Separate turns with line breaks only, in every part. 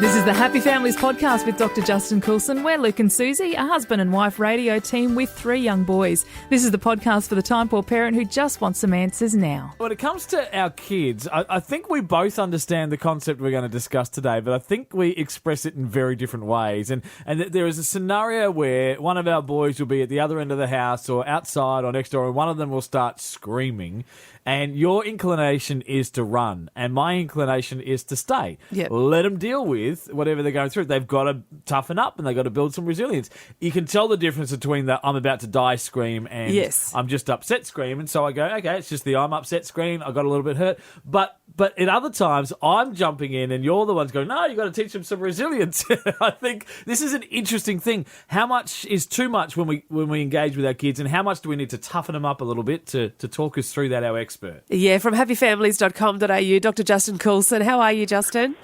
This is the Happy Families podcast with Dr Justin Coulson. We're Luke and Susie, a husband and wife radio team with 3 young boys. This is the podcast for the time-poor parent who just wants some answers now.
When it comes to our kids, I think we both understand the concept we're going to discuss today, but I think we express it in very different ways. And there is a scenario where one of our boys will be at the other end of the house or outside or next door, and one of them will start screaming. And your inclination is to run, and my inclination is to stay.
Yep.
Let them deal with whatever they're going through. They've got to toughen up, and they've got to build some resilience. You can tell the difference between the I'm about to die scream and
Yes.
I'm just upset scream. And so I go, okay, it's just the I'm upset scream. I got a little bit hurt. But at other times, I'm jumping in, and you're the ones going, no, you've got to teach them some resilience. I think this is an interesting thing. How much is too much when we engage with our kids, and how much do we need to toughen them up a little bit to talk us through that, our expert?
Yeah, from happyfamilies.com.au, Dr Justin Coulson. How are you, Justin?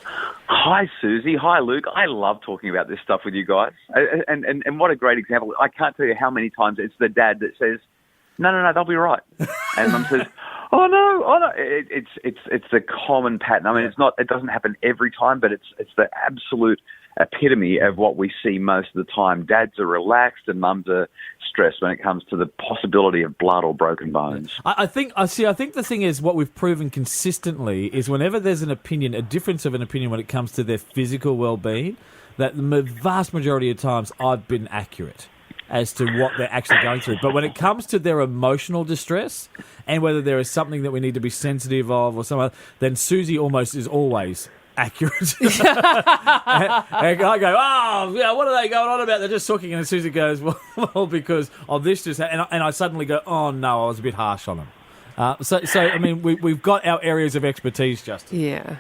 Hi, Susie. Hi, Luke. I love talking about this stuff with you guys. And what a great example. I can't tell you how many times it's the dad that says, no, they'll be right. And mum says, oh no. It's the common pattern. I mean, it doesn't happen every time, but it's the absolute epitome of what we see most of the time. Dads are relaxed and mums are stressed when it comes to the possibility of blood or broken bones.
I think the thing is, what we've proven consistently is whenever there's a difference of an opinion when it comes to their physical well-being, that the vast majority of times I've been accurate as to what they're actually going through. But when it comes to their emotional distress and whether there is something that we need to be sensitive of or something, then Susie almost is always accurate. And I go, oh, yeah, what are they going on about? They're just talking, and Susie goes, well, because of this just happened. And I suddenly go, oh no, I was a bit harsh on them. So I mean, we've got our areas of expertise, Justin.
Yeah.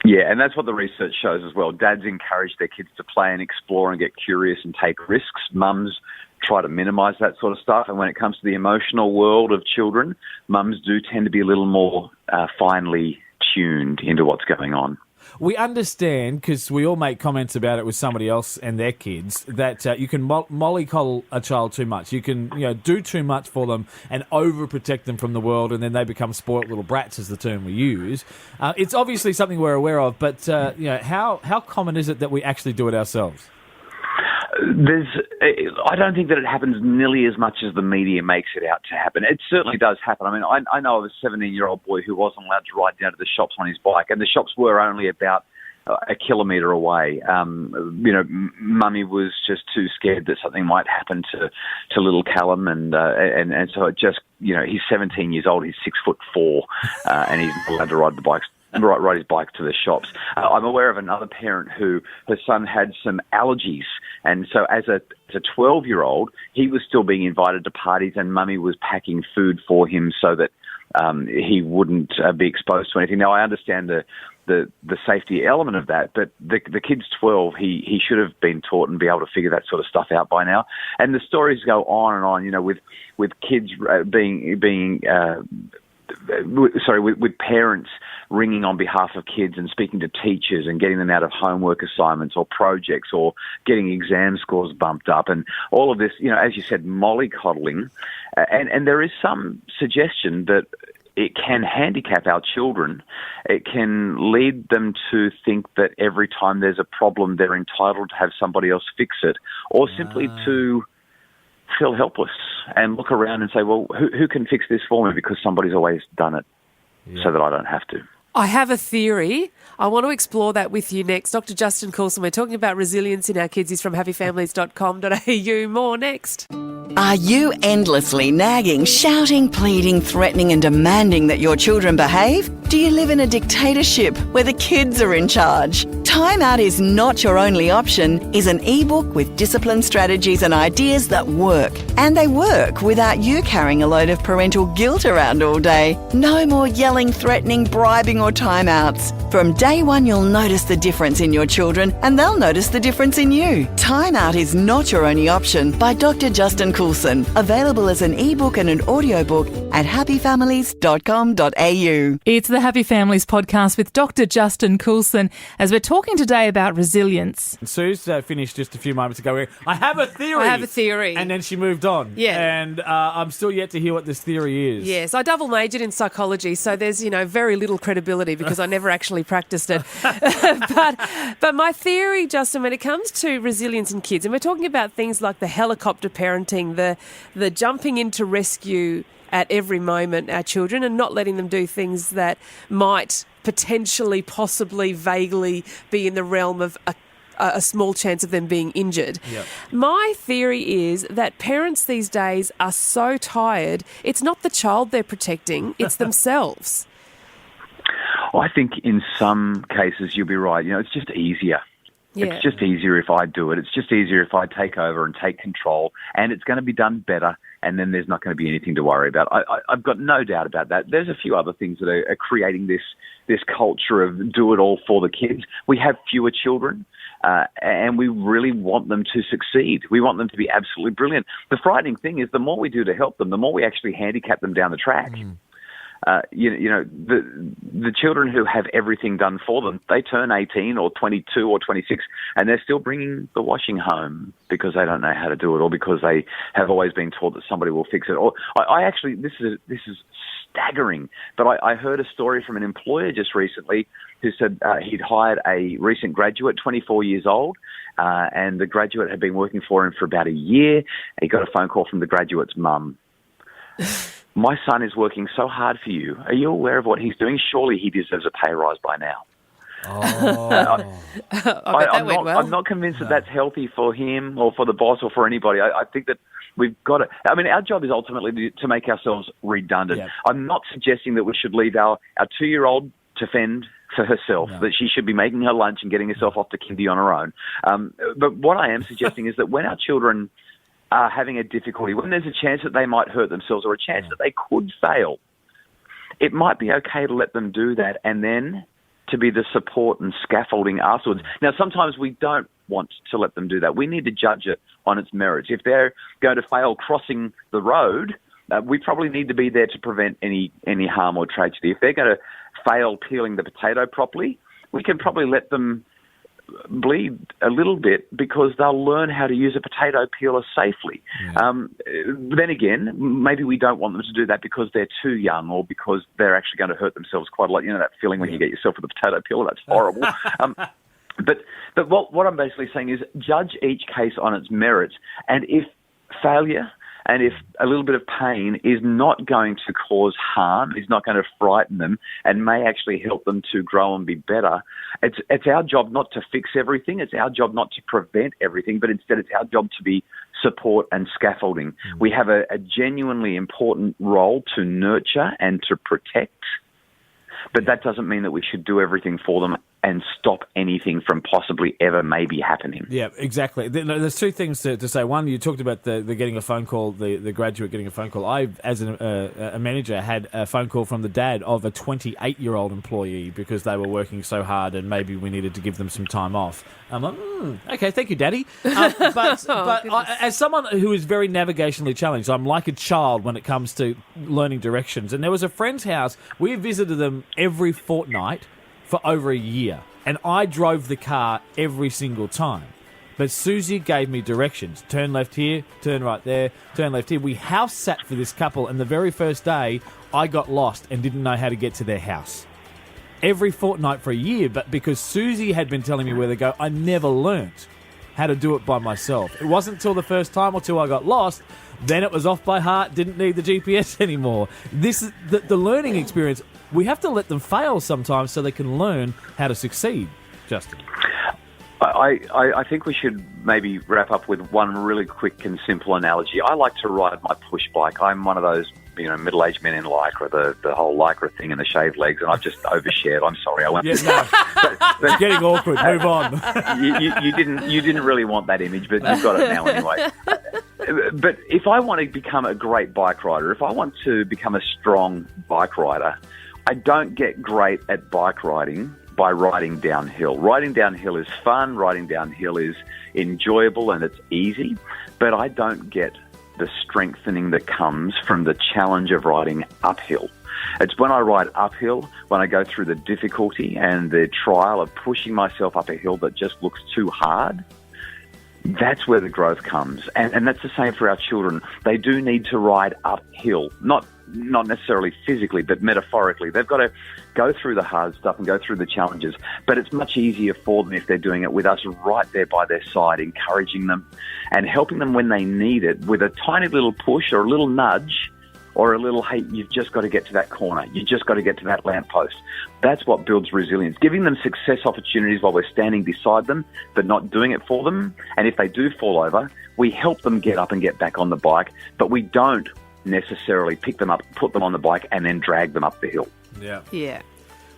Yeah, and that's what the research shows as well. Dads encourage their kids to play and explore and get curious and take risks. Mums try to minimise that sort of stuff. And when it comes to the emotional world of children, mums do tend to be a little more finely tuned into what's going on.
We understand, because we all make comments about it with somebody else and their kids, that you can molly-coddle a child too much. You can do too much for them and overprotect them from the world, and then they become spoilt little brats, is the term we use. It's obviously something we're aware of, but how common is it that we actually do it ourselves?
I don't think that it happens nearly as much as the media makes it out to happen. It certainly does happen. I mean, I know of a 17-year-old boy who wasn't allowed to ride down to the shops on his bike, and the shops were only about a kilometre away. Mummy was just too scared that something might happen to little Callum, and so it just, he's 17 years old, he's 6'4", and he's not allowed to ride his bike to the shops. I'm aware of another parent who her son had some allergies, and so as a 12-year-old, he was still being invited to parties, and Mummy was packing food for him so that he wouldn't be exposed to anything. Now, I understand the safety element of that, but the kid's 12. He should have been taught and be able to figure that sort of stuff out by now. And the stories go on and on. With kids with parents ringing on behalf of kids and speaking to teachers and getting them out of homework assignments or projects or getting exam scores bumped up, and all of this, as you said, molly-coddling. And there is some suggestion that it can handicap our children. It can lead them to think that every time there's a problem, they're entitled to have somebody else fix it, or simply to feel helpless and look around and say, well, who can fix this for me, because somebody's always done it so that I don't have to.
I have a theory. I want to explore that with you next. Dr Justin Coulson, we're talking about resilience in our kids. He's from happyfamilies.com.au. More next.
Are you endlessly nagging, shouting, pleading, threatening and demanding that your children behave? Do you live in a dictatorship where the kids are in charge? Time Out is Not Your Only Option is an ebook with discipline strategies and ideas that work. And they work without you carrying a load of parental guilt around all day. No more yelling, threatening, bribing or timeouts. From day one, you'll notice the difference in your children and they'll notice the difference in you. Time Out is Not Your Only Option by Dr Justin Coulson. Available as an ebook and an audiobook at happyfamilies.com.au.
It's the the Happy Families podcast with Dr Justin Coulson as we're talking today about resilience.
Sue's finished just a few moments ago. I have a theory. And then she moved on.
Yeah.
And I'm still yet to hear what this theory is.
Yes, I double majored in psychology, so there's, very little credibility because I never actually practiced it. But my theory, Justin, when it comes to resilience in kids, and we're talking about things like the helicopter parenting, the jumping into rescue at every moment, our children, and not letting them do things that might potentially, possibly, vaguely be in the realm of a small chance of them being injured.
Yep.
My theory is that parents these days are so tired, it's not the child they're protecting, it's themselves.
I think in some cases you'll be right. It's just easier.
Yeah.
It's just easier if I do it. It's just easier if I take over and take control, and it's going to be done better, and then there's not going to be anything to worry about. I've got no doubt about that. There's a few other things that are creating this culture of do it all for the kids. We have fewer children, and we really want them to succeed. We want them to be absolutely brilliant. The frightening thing is the more we do to help them, the more we actually handicap them down the track. The children who have everything done for them, they turn 18 or 22 or 26 and they're still bringing the washing home because they don't know how to do it or because they have always been taught that somebody will fix it. Or I actually, this is staggering, but I heard a story from an employer just recently who said he'd hired a recent graduate, 24 years old, and the graduate had been working for him for about a year. He got a phone call from the graduate's mum. My son is working so hard for you. Are you aware of what he's doing? Surely he deserves a pay rise by now. I'm not convinced that that's healthy for him or for the boss or for anybody. I think that we've got to... our job is ultimately to make ourselves redundant. Yep. I'm not suggesting that we should leave our 2-year-old to fend for herself, that she should be making her lunch and getting herself off to kindy on her own. But what I am suggesting is that when our children are having a difficulty, when there's a chance that they might hurt themselves or a chance that they could fail, it might be okay to let them do that and then to be the support and scaffolding afterwards. Now, sometimes we don't want to let them do that. We need to judge it on its merits. If they're going to fail crossing the road, we probably need to be there to prevent any harm or tragedy. If they're going to fail peeling the potato properly, we can probably let them bleed a little bit because they'll learn how to use a potato peeler safely. Then again, maybe we don't want them to do that because they're too young or because they're actually going to hurt themselves quite a lot. That feeling when you get yourself with a potato peeler, that's horrible. But what I'm basically saying is judge each case on its merits, and if failure and if a little bit of pain is not going to cause harm, is not going to frighten them and may actually help them to grow and be better, it's our job not to fix everything. It's our job not to prevent everything, but instead it's our job to be support and scaffolding. We have a genuinely important role to nurture and to protect, but that doesn't mean that we should do everything for them and stop anything from possibly ever maybe happening. Yeah,
exactly. There's two things to say. One, you talked about the getting a phone call, the graduate getting a phone call. I, as a manager, had a phone call from the dad of a 28-year-old employee because they were working so hard and maybe we needed to give them some time off. I'm like, okay, thank you, Daddy. But as someone who is very navigationally challenged, I'm like a child when it comes to learning directions. And there was a friend's house. We visited them every fortnight for over a year, and I drove the car every single time. But Susie gave me directions. Turn left here, turn right there, turn left here. We house sat for this couple, and the very first day, I got lost and didn't know how to get to their house. Every fortnight for a year, but because Susie had been telling me where to go, I never learnt how to do it by myself. It wasn't until the first time or two I got lost, then it was off by heart, didn't need the GPS anymore. This is the learning experience. We have to let them fail sometimes so they can learn how to succeed, Justin.
I think we should maybe wrap up with one really quick and simple analogy. I like to ride my push bike. I'm one of those, middle-aged men in Lycra, the whole Lycra thing and the shaved legs, and I've just overshared. I'm sorry. I went.
Yeah, no. It's getting awkward. Move on.
You didn't really want that image, but you've got it now anyway. But if I want to become a great bike rider, if I want to become a strong bike rider, I don't get great at bike riding by riding downhill. Riding downhill is fun, riding downhill is enjoyable and it's easy, but I don't get the strengthening that comes from the challenge of riding uphill. It's when I ride uphill, when I go through the difficulty and the trial of pushing myself up a hill that just looks too hard. That's where the growth comes. And that's the same for our children. They do need to ride uphill, not necessarily physically, but metaphorically. They've got to go through the hard stuff and go through the challenges. But it's much easier for them if they're doing it with us right there by their side, encouraging them and helping them when they need it with a tiny little push or a little nudge or a little, hey, you've just got to get to that corner. You've just got to get to that lamppost. That's what builds resilience. Giving them success opportunities while we're standing beside them, but not doing it for them. And if they do fall over, we help them get up and get back on the bike, but we don't necessarily pick them up, put them on the bike, and then drag them up the hill.
Yeah.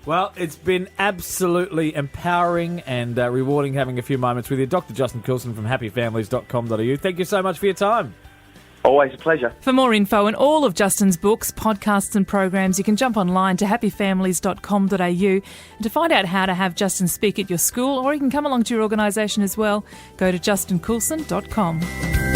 Well, it's been absolutely empowering and rewarding having a few moments with you. Dr Justin Coulson from happyfamilies.com.au. Thank you so much for your time.
Always a pleasure.
For more info and all of Justin's books, podcasts and programs, you can jump online to happyfamilies.com.au and to find out how to have Justin speak at your school, or you can come along to your organisation as well, go to justincoulson.com.